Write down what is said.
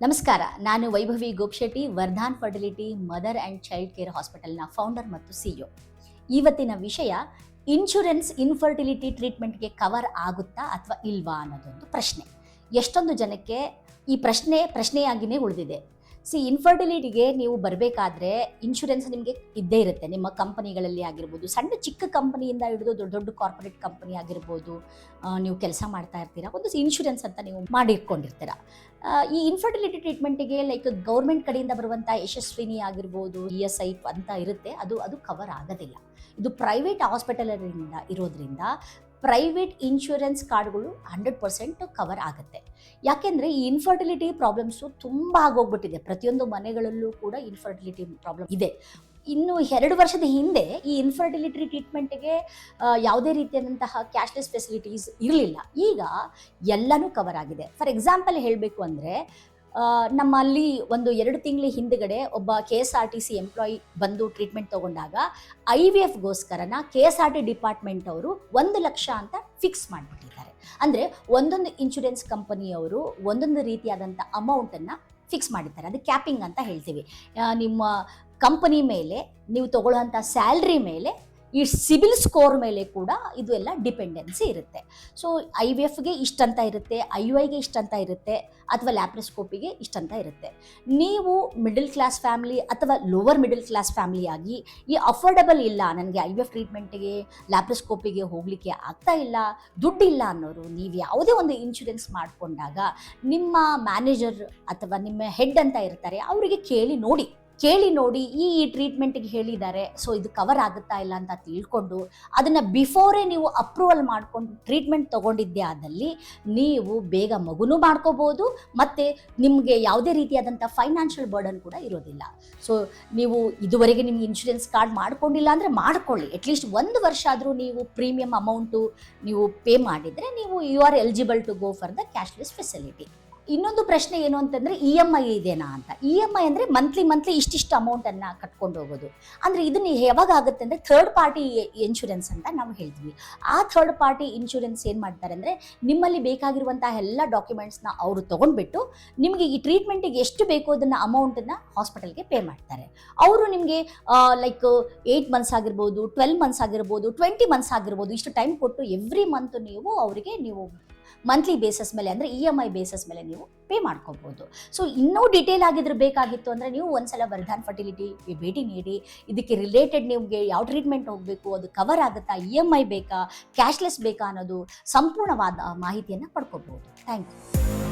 ನಮಸ್ಕಾರ. ನಾನು Vaibhavi Gopshetti, Vardhan fertility mother and child care ಹಾಸ್ಪಿಟಲ್ನ ಫೌಂಡರ್ ಮತ್ತು ಸಿಇಒ. ಇವತ್ತಿನ ವಿಷಯ ಇನ್ಶೂರೆನ್ಸ್ ಇನ್ಫರ್ಟಿಲಿಟಿ ಟ್ರೀಟ್ಮೆಂಟ್ಗೆ ಕವರ್ ಆಗುತ್ತಾ ಅಥವಾ ಇಲ್ವಾ ಅನ್ನೋದೊಂದು ಪ್ರಶ್ನೆ. ಎಷ್ಟೊಂದು ಜನಕ್ಕೆ ಈ ಪ್ರಶ್ನೆಯಾಗಿಯೇ ಉಳಿದಿದೆ. ಇನ್ಫರ್ಟಿಲಿಟಿಗೆ ನೀವು ಬರಬೇಕಾದ್ರೆ ಇನ್ಶೂರೆನ್ಸ್ ನಿಮಗೆ ಇದ್ದೇ ಇರುತ್ತೆ. ನಿಮ್ಮ ಕಂಪನಿಗಳಲ್ಲಿ ಆಗಿರ್ಬೋದು, ಸಣ್ಣ ಚಿಕ್ಕ ಕಂಪನಿಯಿಂದ ಹಿಡಿದು ದೊಡ್ಡ ದೊಡ್ಡ ಕಾರ್ಪೊರೇಟ್ ಕಂಪನಿ ಆಗಿರ್ಬೋದು, ನೀವು ಕೆಲಸ ಮಾಡ್ತಾ ಇರ್ತೀರಾ, ಒಂದು ಇನ್ಶೂರೆನ್ಸ್ ಅಂತ ನೀವು ಮಾಡಿಟ್ಕೊಂಡಿರ್ತೀರ. ಈ ಇನ್ಫರ್ಟಿಲಿಟಿ ಟ್ರೀಟ್ಮೆಂಟಿಗೆ ಲೈಕ್ ಗೌರ್ಮೆಂಟ್ ಕಡೆಯಿಂದ ಬರುವಂಥ ಯಶಸ್ವಿನಿ ಆಗಿರ್ಬೋದು, ESI ಅಂತ ಇರುತ್ತೆ, ಅದು ಕವರ್ ಆಗೋದಿಲ್ಲ. ಇದು ಪ್ರೈವೇಟ್ ಹಾಸ್ಪಿಟಲರಿಂದ ಇರೋದ್ರಿಂದ ಪ್ರೈವೇಟ್ ಇನ್ಶೂರೆನ್ಸ್ ಕಾರ್ಡ್ಗಳು 100% ಕವರ್ ಆಗುತ್ತೆ. ಯಾಕೆಂದರೆ ಈ ಇನ್ಫರ್ಟಿಲಿಟಿ ಪ್ರಾಬ್ಲಮ್ಸು ತುಂಬ ಆಗೋಗ್ಬಿಟ್ಟಿದೆ. ಪ್ರತಿಯೊಂದು ಮನೆಗಳಲ್ಲೂ ಕೂಡ ಇನ್ಫರ್ಟಿಲಿಟಿ ಪ್ರಾಬ್ಲಮ್ ಇದೆ. ಇನ್ನು 2 ವರ್ಷದ ಹಿಂದೆ ಈ ಇನ್ಫರ್ಟಿಲಿಟಿ ಟ್ರೀಟ್ಮೆಂಟ್ಗೆ ಯಾವುದೇ ರೀತಿಯಾದಂತಹ ಕ್ಯಾಶ್ಲೆಸ್ ಫೆಸಿಲಿಟೀಸ್ ಇರಲಿಲ್ಲ. ಈಗ ಎಲ್ಲನೂ ಕವರ್ ಆಗಿದೆ. ಫಾರ್ ಎಕ್ಸಾಂಪಲ್ ಹೇಳಬೇಕು ಅಂದರೆ, ನಮ್ಮಲ್ಲಿ ಒಂದು 2 ತಿಂಗಳ ಹಿಂದುಗಡೆ ಒಬ್ಬ KSRTC ಎಂಪ್ಲಾಯಿ ಬಂದು ಟ್ರೀಟ್ಮೆಂಟ್ ತೊಗೊಂಡಾಗ IVFಗೋಸ್ಕರನ KSRT ಡಿಪಾರ್ಟ್ಮೆಂಟ್ ಅವರು 1 ಲಕ್ಷ ಅಂತ ಫಿಕ್ಸ್ ಮಾಡಿಬಿಟ್ಟಿದ್ದಾರೆ. ಅಂದರೆ ಒಂದೊಂದು ಇನ್ಶೂರೆನ್ಸ್ ಕಂಪನಿಯವರು ಒಂದೊಂದು ರೀತಿಯಾದಂಥ ಅಮೌಂಟನ್ನು ಫಿಕ್ಸ್ ಮಾಡಿದ್ದಾರೆ. ಅದು ಕ್ಯಾಪಿಂಗ್ ಅಂತ ಹೇಳ್ತೀವಿ. ನಿಮ್ಮ ಕಂಪನಿ ಮೇಲೆ, ನೀವು ತೊಗೊಳ್ಳೋಂಥ ಸ್ಯಾಲ್ರಿ ಮೇಲೆ, ಈ ಸಿಬಿಲ್ ಸ್ಕೋರ್ ಮೇಲೆ ಕೂಡ ಇದು ಎಲ್ಲ ಡಿಪೆಂಡೆನ್ಸಿ ಇರುತ್ತೆ. IVFಗೆ ಇಷ್ಟಂತ ಇರುತ್ತೆ, IUIಗೆ ಇಷ್ಟಂತ ಇರುತ್ತೆ, ಅಥವಾ ಲ್ಯಾಪ್ರೋಸ್ಕೋಪಿಗೆ ಇಷ್ಟಂತ ಇರುತ್ತೆ. ನೀವು ಮಿಡಲ್ ಕ್ಲಾಸ್ ಫ್ಯಾಮಿಲಿ ಅಥವಾ ಲೋವರ್ ಮಿಡಲ್ ಕ್ಲಾಸ್ ಫ್ಯಾಮಿಲಿ ಆಗಿ ಈ ಅಫೋರ್ಡಬಲ್ ಇಲ್ಲ, ನನಗೆ IVF ಟ್ರೀಟ್ಮೆಂಟಿಗೆ ಲ್ಯಾಪ್ರೋಸ್ಕೋಪಿಗೆ ಹೋಗಲಿಕ್ಕೆ ಆಗ್ತಾ ಇಲ್ಲ, ದುಡ್ಡಿಲ್ಲ ಅನ್ನೋರು, ನೀವು ಯಾವುದೇ ಒಂದು ಇನ್ಶೂರೆನ್ಸ್ ಮಾಡಿಕೊಂಡಾಗ ನಿಮ್ಮ ಮ್ಯಾನೇಜರ್ ಅಥವಾ ನಿಮ್ಮ ಹೆಡ್ ಅಂತ ಇರ್ತಾರೆ, ಅವರಿಗೆ ಕೇಳಿ ನೋಡಿ ಈ ಟ್ರೀಟ್ಮೆಂಟ್ಗೆ ಹೇಳಿದ್ದಾರೆ, ಇದು ಕವರ್ ಆಗುತ್ತಾ ಇಲ್ಲ ಅಂತ ತಿಳ್ಕೊಂಡು ಅದನ್ನು ಬಿಫೋರೇ ನೀವು ಅಪ್ರೂವಲ್ ಮಾಡಿಕೊಂಡು ಟ್ರೀಟ್ಮೆಂಟ್ ತೊಗೊಂಡಿದ್ದೇ ಆದಲ್ಲಿ ನೀವು ಬೇಗ ಮಗುನೂ ಮಾಡ್ಕೋಬೋದು, ಮತ್ತು ನಿಮಗೆ ಯಾವುದೇ ರೀತಿಯಾದಂಥ ಫೈನಾನ್ಷಿಯಲ್ ಬರ್ಡನ್ ಕೂಡ ಇರೋದಿಲ್ಲ. ನೀವು ಇದುವರೆಗೆ ನಿಮ್ಗೆ ಇನ್ಶೂರೆನ್ಸ್ ಕಾರ್ಡ್ ಮಾಡ್ಕೊಂಡಿಲ್ಲ ಅಂದರೆ ಮಾಡ್ಕೊಳ್ಳಿ. ಅಟ್ಲೀಸ್ಟ್ 1 ವರ್ಷ ಆದರೂ ನೀವು ಪ್ರೀಮಿಯಂ ಅಮೌಂಟು ನೀವು ಪೇ ಮಾಡಿದರೆ ನೀವು you are eligible to go for the cashless facility. ಇನ್ನೊಂದು ಪ್ರಶ್ನೆ ಏನು ಅಂತಂದರೆ, EMI ಇದೆನಾ ಅಂತ. EMI ಅಂದರೆ ಮಂತ್ಲಿ ಇಷ್ಟಿಷ್ಟು ಅಮೌಂಟನ್ನು ಕಟ್ಕೊಂಡು ಹೋಗೋದು. ಅಂದರೆ ಇದನ್ನು ಯಾವಾಗ ಆಗುತ್ತೆ ಅಂದರೆ ಥರ್ಡ್ ಪಾರ್ಟಿ ಇನ್ಶೂರೆನ್ಸ್ ಅಂತ ನಾವು ಹೇಳ್ತೀವಿ. ಆ ಥರ್ಡ್ ಪಾರ್ಟಿ ಇನ್ಶೂರೆನ್ಸ್ ಏನು ಮಾಡ್ತಾರೆ ಅಂದರೆ, ನಿಮ್ಮಲ್ಲಿ ಬೇಕಾಗಿರುವಂತಹ ಎಲ್ಲ ಡಾಕ್ಯುಮೆಂಟ್ಸ್ನ ಅವರು ತೊಗೊಂಡ್ಬಿಟ್ಟು ನಿಮಗೆ ಈ ಟ್ರೀಟ್ಮೆಂಟಿಗೆ ಎಷ್ಟು ಬೇಕೋ ಅದನ್ನು ಅಮೌಂಟನ್ನು ಹಾಸ್ಪಿಟಲ್ಗೆ ಪೇ ಮಾಡ್ತಾರೆ. ಅವರು ನಿಮಗೆ ಲೈಕ್ 8 ಮಂತ್ಸ್ ಆಗಿರ್ಬೋದು, 12 ಮಂತ್ಸ್ ಆಗಿರ್ಬೋದು, 20 ಮಂತ್ಸ್ ಆಗಿರ್ಬೋದು, ಇಷ್ಟು ಟೈಮ್ ಕೊಟ್ಟು ಎವ್ರಿ ಮಂತ್ ನೀವು ಅವರಿಗೆ ಮಂತ್ಲಿ ಬೇಸಸ್ ಮೇಲೆ, ಅಂದರೆ EMI ಬೇಸಸ್ ಮೇಲೆ ನೀವು ಪೇ ಮಾಡ್ಕೋಬೋದು. ಇನ್ನೂ ಡೀಟೇಲ್ ಆಗಿದ್ರೆ ಬೇಕಾಗಿತ್ತು ಅಂದರೆ ನೀವು ಒಂದ್ಸಲ ವರ್ಧಾನ್ ಫರ್ಟಿಲಿಟಿ ಭೇಟಿ ನೀಡಿ, ಇದಕ್ಕೆ ರಿಲೇಟೆಡ್ ನಿಮಗೆ ಯಾವ ಟ್ರೀಟ್ಮೆಂಟ್ ಹೋಗಬೇಕು, ಅದು ಕವರ್ ಆಗುತ್ತಾ, EMI ಬೇಕಾ, ಕ್ಯಾಶ್ಲೆಸ್ ಬೇಕಾ ಅನ್ನೋದು ಸಂಪೂರ್ಣವಾದ ಮಾಹಿತಿಯನ್ನು ಪಡ್ಕೋಬೋದು. Thank you.